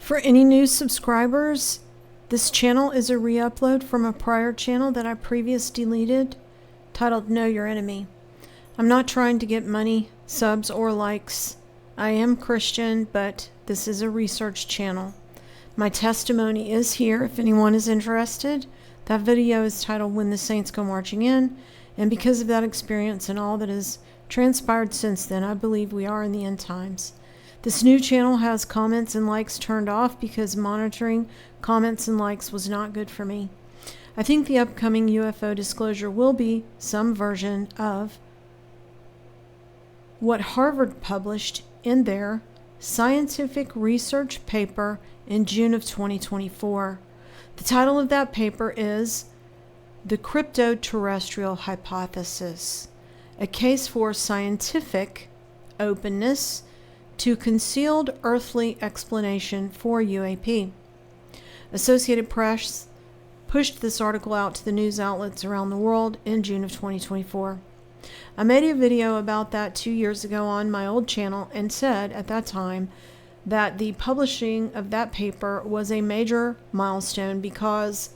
For any new subscribers, this channel is a re-upload from a prior channel that I previously deleted, titled Know Your Enemy. I'm not trying to get money, subs, or likes. I am Christian, but this is a research channel. My testimony is here if anyone is interested. That video is titled When the Saints Go Marching In, and because of that experience and all that has transpired since then, I believe we are in the end times. This new channel has comments and likes turned off because monitoring comments and likes was not good for me. I think the upcoming UFO disclosure will be some version of what Harvard published in their scientific research paper in June of 2024. The title of that paper is The Crypto-Terrestrial Hypothesis, a case for scientific openness to concealed earthly explanation for UAP. Associated Press pushed this article out to the news outlets around the world in June of 2024. I made a video about that 2 years ago on my old channel and said at that time that the publishing of that paper was a major milestone because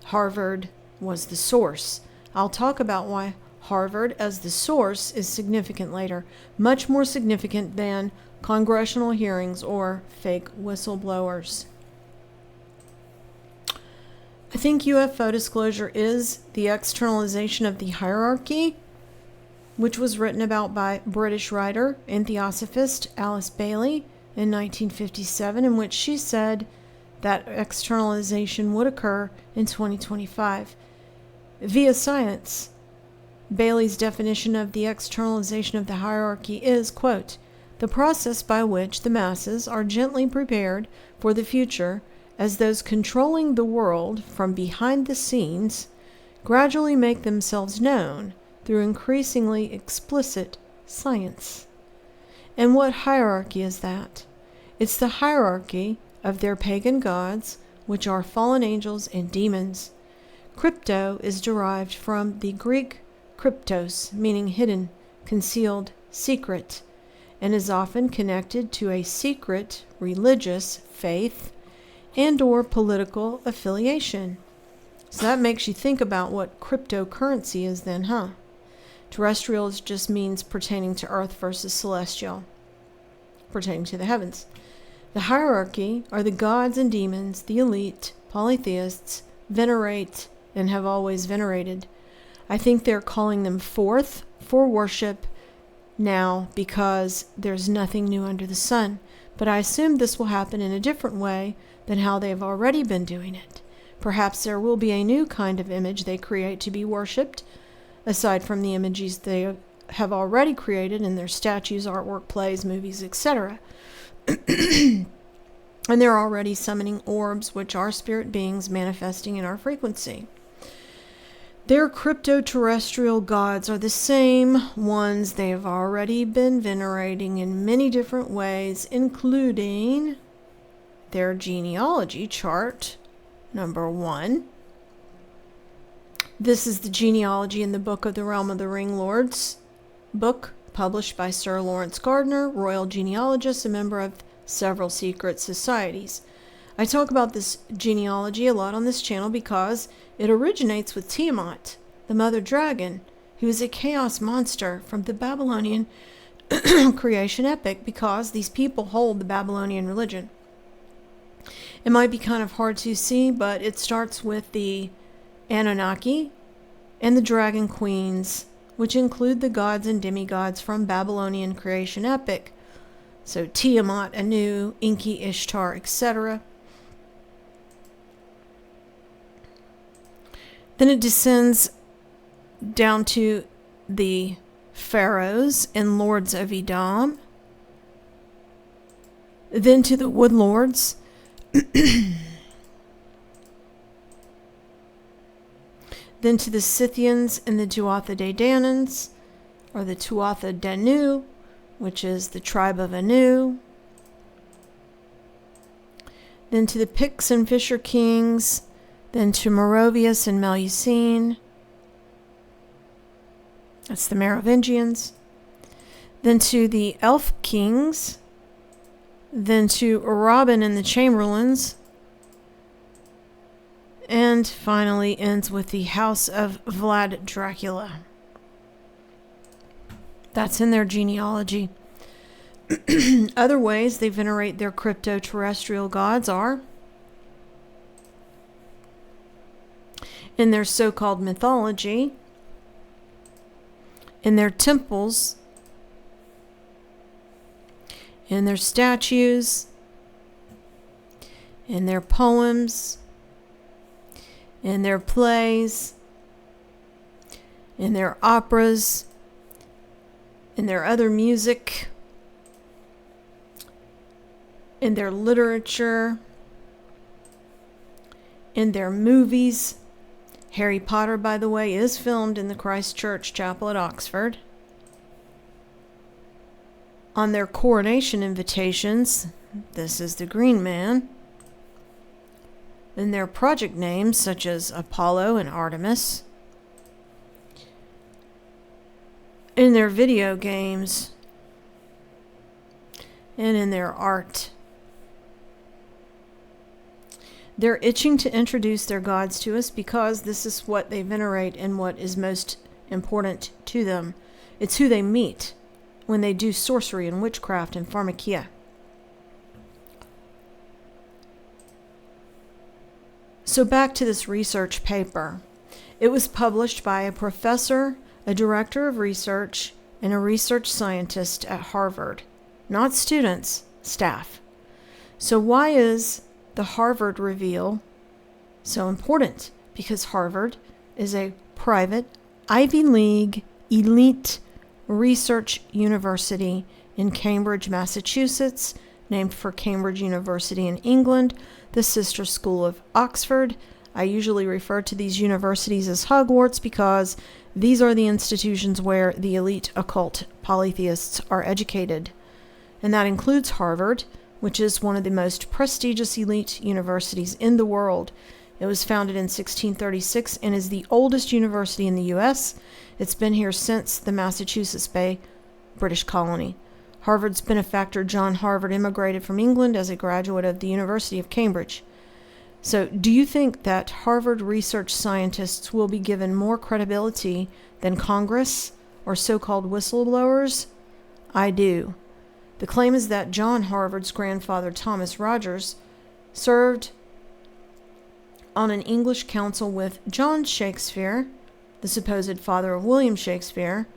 Harvard was the source. I'll talk about why Harvard as the source is significant later, much more significant than congressional hearings or fake whistleblowers. I think UFO disclosure is the externalization of the hierarchy, which was written about by British writer and theosophist Alice Bailey in 1957, in which she said that externalization would occur in 2025 via science. Bailey's definition of the externalization of the hierarchy is, quote, the process by which the masses are gently prepared for the future as those controlling the world from behind the scenes gradually make themselves known through increasingly explicit science. And what hierarchy is that? It's the hierarchy of their pagan gods, which are fallen angels and demons. Crypto is derived from the Greek kryptos, meaning hidden, concealed, secret, and is often connected to a secret religious faith and or political affiliation. So that makes you think about what cryptocurrency is then, huh? Terrestrials just means pertaining to earth versus celestial, pertaining to the heavens. The hierarchy are the gods and demons the elite polytheists venerate and have always venerated. I think they're calling them forth for worship now because there's nothing new under the sun. But I assume this will happen in a different way than how they've already been doing it. Perhaps there will be a new kind of image they create to be worshipped, aside from the images they have already created in their statues, artwork, plays, movies, etc. And they're already summoning orbs, which are spirit beings manifesting in our frequency. Their crypto-terrestrial gods are the same ones they have already been venerating in many different ways, including their genealogy chart, number 1. This is the genealogy in the Book of the Realm of the Ring Lords book, published by Sir Lawrence Gardner, royal genealogist, a member of several secret societies. I talk about this genealogy a lot on this channel because it originates with Tiamat, the mother dragon, who is a chaos monster from the Babylonian creation epic, because these people hold the Babylonian religion. It might be kind of hard to see, but it starts with the Anunnaki and the dragon queens, which include the gods and demigods from Babylonian creation epic. So Tiamat, Anu, Enki, Ishtar, etc. Then it descends down to the pharaohs and lords of Edom. Then to the wood lords. Then to the Scythians and the Tuatha De Danans, or the Tuatha Danu, which is the tribe of Anu. Then to the Picts and Fisher kings. Then to Merovius and Melusine. That's the Merovingians. Then to the Elf kings, then to Robin and the Chamberlains, and finally ends with the House of Vlad Dracula. That's in their genealogy. Other ways they venerate their crypto-terrestrial gods are in their so-called mythology, in their temples, in their statues, in their poems, in their plays, in their operas, in their other music, in their literature, in their movies. Harry Potter, by the way, is filmed in the Christ Church Chapel at Oxford. On their coronation invitations, this is the Green Man. In their project names, such as Apollo and Artemis. In their video games. And in their art. They're itching to introduce their gods to us because this is what they venerate and what is most important to them. It's who they meet when they do sorcery and witchcraft and pharmakia. So back to this research paper. It was published by a professor, a director of research, and a research scientist at Harvard. Not students, staff. So why is the Harvard reveal so important? Because Harvard is a private Ivy League elite research university in Cambridge, Massachusetts, named for Cambridge University in England, the sister school of Oxford. I usually refer to these universities as Hogwarts because these are the institutions where the elite occult polytheists are educated. And that includes Harvard, which is one of the most prestigious elite universities in the world. It was founded in 1636 and is the oldest university in the U.S. It's been here since the Massachusetts Bay, British colony. Harvard's benefactor John Harvard immigrated from England as a graduate of the University of Cambridge. So, do you think that Harvard research scientists will be given more credibility than Congress or so-called whistleblowers? I do. The claim is that John Harvard's grandfather, Thomas Rogers, served on an English council with John Shakespeare, the supposed father of William Shakespeare,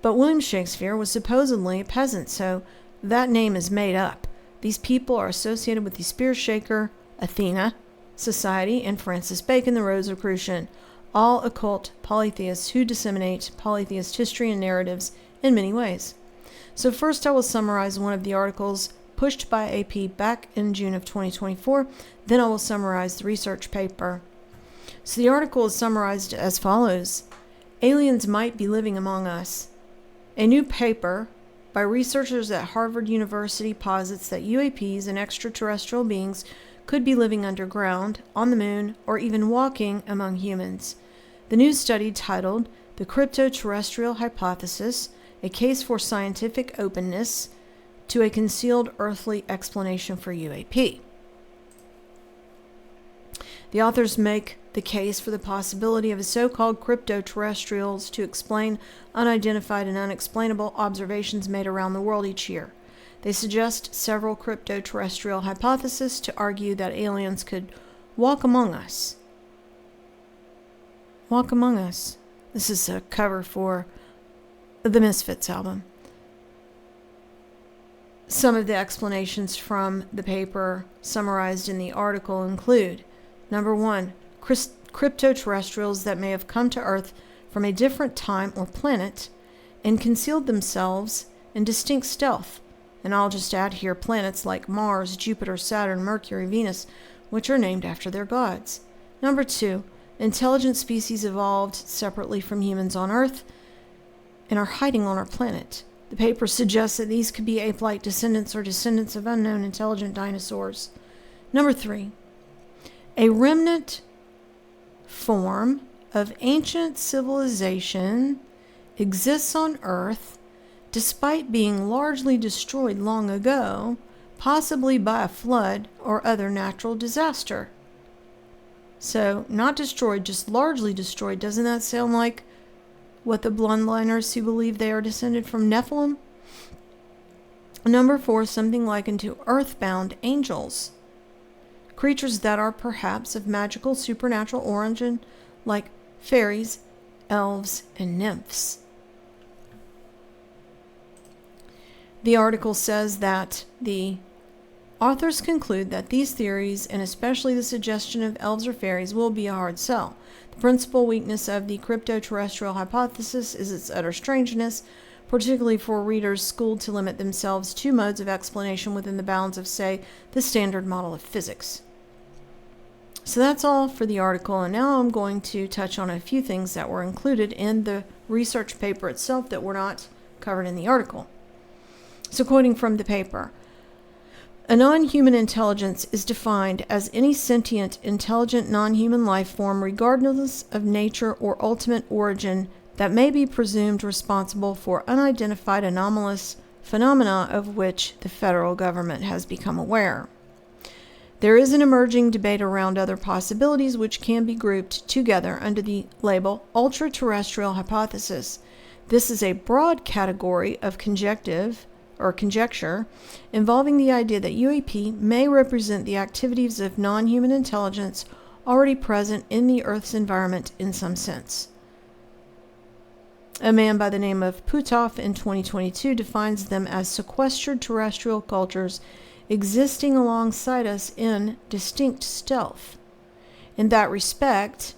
but William Shakespeare was supposedly a peasant, so that name is made up. These people are associated with the Spear Shaker, Athena Society, and Francis Bacon, the Rosicrucian, all occult polytheists who disseminate polytheist history and narratives in many ways. So first I will summarize one of the articles pushed by AP back in June of 2024, then I will summarize the research paper. So the article is summarized as follows. Aliens might be living among us. A new paper by researchers at Harvard University posits that UAPs and extraterrestrial beings could be living underground, on the moon, or even walking among humans. The new study, titled The Crypto-Terrestrial Hypothesis, A Case for Scientific Openness to a Concealed Earthly Explanation for UAP. The authors make the case for the possibility of a so-called crypto-terrestrials to explain unidentified and unexplainable observations made around the world each year. They suggest several crypto-terrestrial hypotheses to argue that aliens could walk among us. Walk among us. This is a cover for the Misfits album. Some of the explanations from the paper summarized in the article include: number one, crypto-terrestrials that may have come to Earth from a different time or planet and concealed themselves in distinct stealth. And I'll just add here planets like Mars, Jupiter, Saturn, Mercury, Venus, which are named after their gods. Number two, intelligent species evolved separately from humans on Earth and are hiding on our planet. The paper suggests that these could be ape-like descendants or descendants of unknown intelligent dinosaurs. Number three, a remnant form of ancient civilization exists on Earth despite being largely destroyed long ago possibly by a flood or other natural disaster. So, not destroyed, just largely destroyed. Doesn't that sound like what the bloodliners who believe they are descended from Nephilim? Number 4, something likened to earthbound angels. Creatures that are perhaps of magical supernatural origin, like fairies, elves, and nymphs. The article says that the authors conclude that these theories, and especially the suggestion of elves or fairies, will be a hard sell. The principal weakness of the crypto-terrestrial hypothesis is its utter strangeness, particularly for readers schooled to limit themselves to modes of explanation within the bounds of, say, the standard model of physics. So that's all for the article, and now I'm going to touch on a few things that were included in the research paper itself that were not covered in the article. So quoting from the paper, a non-human intelligence is defined as any sentient, intelligent non-human life form, regardless of nature or ultimate origin, that may be presumed responsible for unidentified anomalous phenomena of which the federal government has become aware. There is an emerging debate around other possibilities which can be grouped together under the label Ultraterrestrial hypothesis. This is a broad category of conjecture involving the idea that UAP may represent the activities of non-human intelligence already present in the Earth's environment in some sense. A man by the name of Puthoff in 2022 defines them as sequestered terrestrial cultures existing alongside us in distinct stealth. In that respect,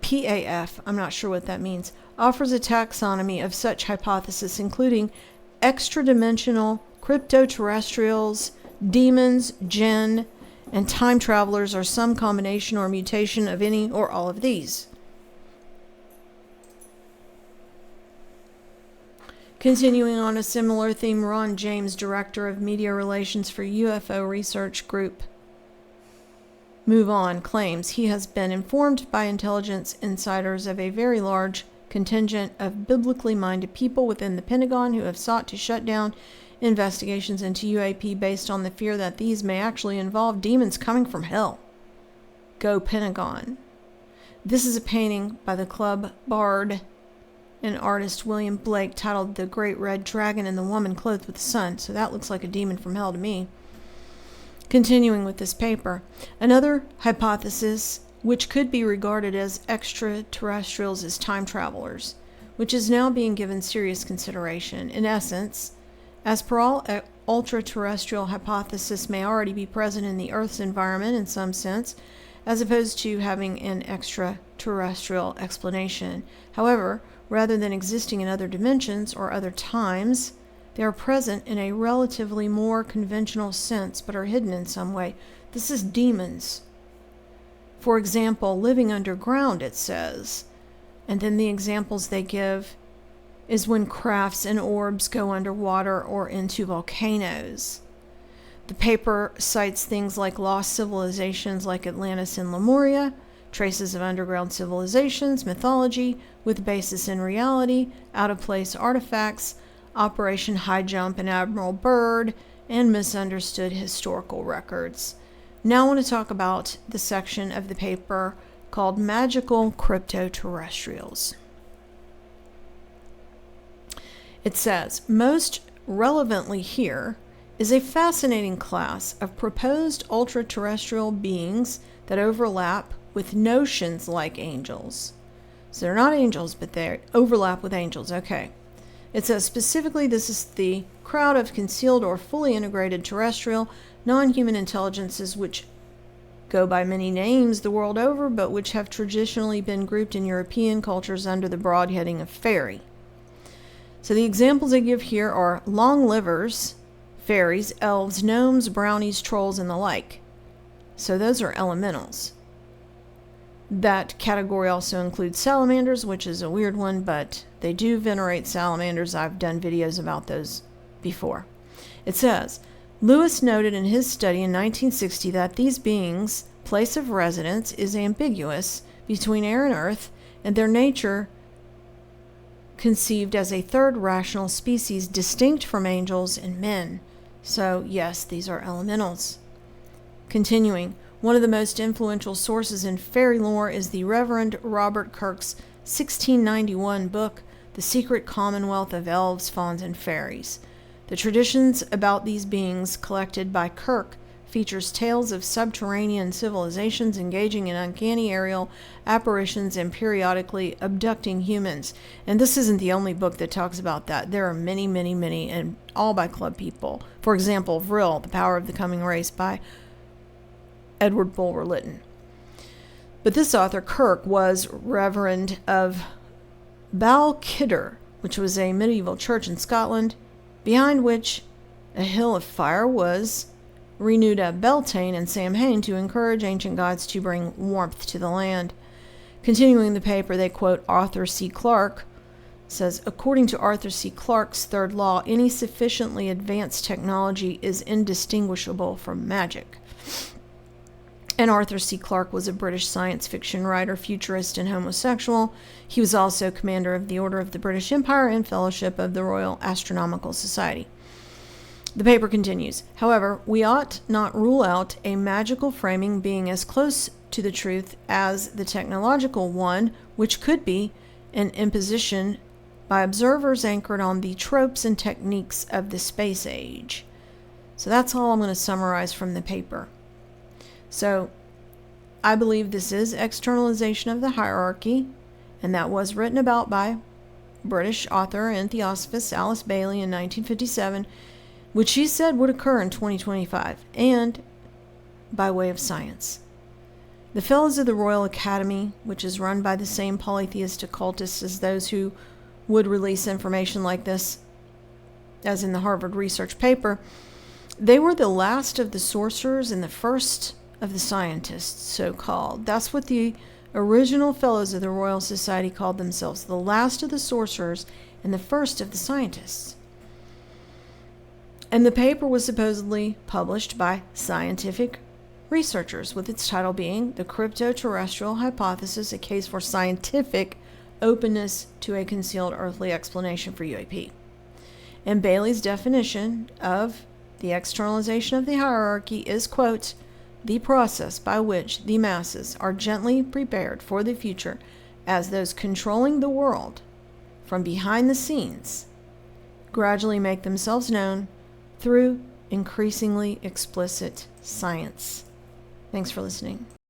PAF, I'm not sure what that means, offers a taxonomy of such hypothesis, including extra-dimensional crypto-terrestrials, demons, jinn, and time travelers, or some combination or mutation of any or all of these. Continuing on a similar theme, Ron James, Director of Media Relations for UFO Research Group Move On, claims he has been informed by intelligence insiders of a very large contingent of biblically minded people within the Pentagon who have sought to shut down investigations into UAP based on the fear that these may actually involve demons coming from hell. Go Pentagon. This is a painting by the club bard and artist William Blake titled The Great Red Dragon and the Woman Clothed with the Sun. So that looks like a demon from hell to me. Continuing with this paper, another hypothesis which could be regarded as extraterrestrials is time travelers, which is now being given serious consideration. In essence, as per all ultra-terrestrial hypothesis may already be present in the Earth's environment in some sense, as opposed to having an extraterrestrial explanation. However, rather than existing in other dimensions or other times, they are present in a relatively more conventional sense, but are hidden in some way. This is demons. For example, living underground, it says. And then the examples they give is when crafts and orbs go underwater or into volcanoes. The paper cites things like lost civilizations like Atlantis and Lemuria, traces of underground civilizations, mythology with basis in reality, out-of-place artifacts, Operation High Jump and Admiral Byrd, and misunderstood historical records. Now I want to talk about the section of the paper called Magical Crypto-Terrestrials. It says, most relevantly here is a fascinating class of proposed ultra-terrestrial beings that overlap with notions like angels. So they're not angels, but they overlap with angels. Okay. It says specifically this is the crowd of concealed or fully integrated terrestrial, non-human intelligences which go by many names the world over, but which have traditionally been grouped in European cultures under the broad heading of fairy. So the examples I give here are long livers, fairies, elves, gnomes, brownies, trolls, and the like. So those are elementals. That category also includes salamanders, which is a weird one, but they do venerate salamanders. I've done videos about those before. It says, Lewis noted in his study in 1960 that these beings' place of residence is ambiguous between air and earth, and their nature conceived as a third rational species distinct from angels and men. So, yes, these are elementals. Continuing, one of the most influential sources in fairy lore is the Reverend Robert Kirk's 1691 book, The Secret Commonwealth of Elves, Fauns, and Fairies. The traditions about these beings collected by Kirk features tales of subterranean civilizations engaging in uncanny aerial apparitions and periodically abducting humans. And this isn't the only book that talks about that. There are many, many, many, and all by club people. For example, Vril, The Power of the Coming Race by Edward Bulwer Lytton. But this author, Kirk, was Reverend of Balquhidder, which was a medieval church in Scotland, behind which a hill of fire was renewed at Beltane and Samhain to encourage ancient gods to bring warmth to the land. Continuing the paper, they quote Arthur C. Clarke, says, according to Arthur C. Clarke's third law, any sufficiently advanced technology is indistinguishable from magic. And Arthur C. Clarke was a British science fiction writer, futurist, and homosexual. He was also commander of the Order of the British Empire and Fellowship of the Royal Astronomical Society. The paper continues, however, we ought not rule out a magical framing being as close to the truth as the technological one, which could be an imposition by observers anchored on the tropes and techniques of the space age. So that's all I'm going to summarize from the paper. So I believe this is externalization of the hierarchy, and that was written about by British author and theosophist Alice Bailey in 1957, which she said would occur in 2025, and by way of science. The Fellows of the Royal Academy, which is run by the same polytheist occultists as those who would release information like this, as in the Harvard research paper, they were the last of the sorcerers and the first of the scientists, so-called. That's what the original Fellows of the Royal Society called themselves, the last of the sorcerers and the first of the scientists. And the paper was supposedly published by scientific researchers, with its title being The Crypto-Terrestrial Hypothesis, a Case for Scientific Openness to a Concealed Earthly Explanation for UAP. And Bailey's definition of the externalization of the hierarchy is, quote, the process by which the masses are gently prepared for the future as those controlling the world from behind the scenes gradually make themselves known through increasingly explicit science. Thanks for listening.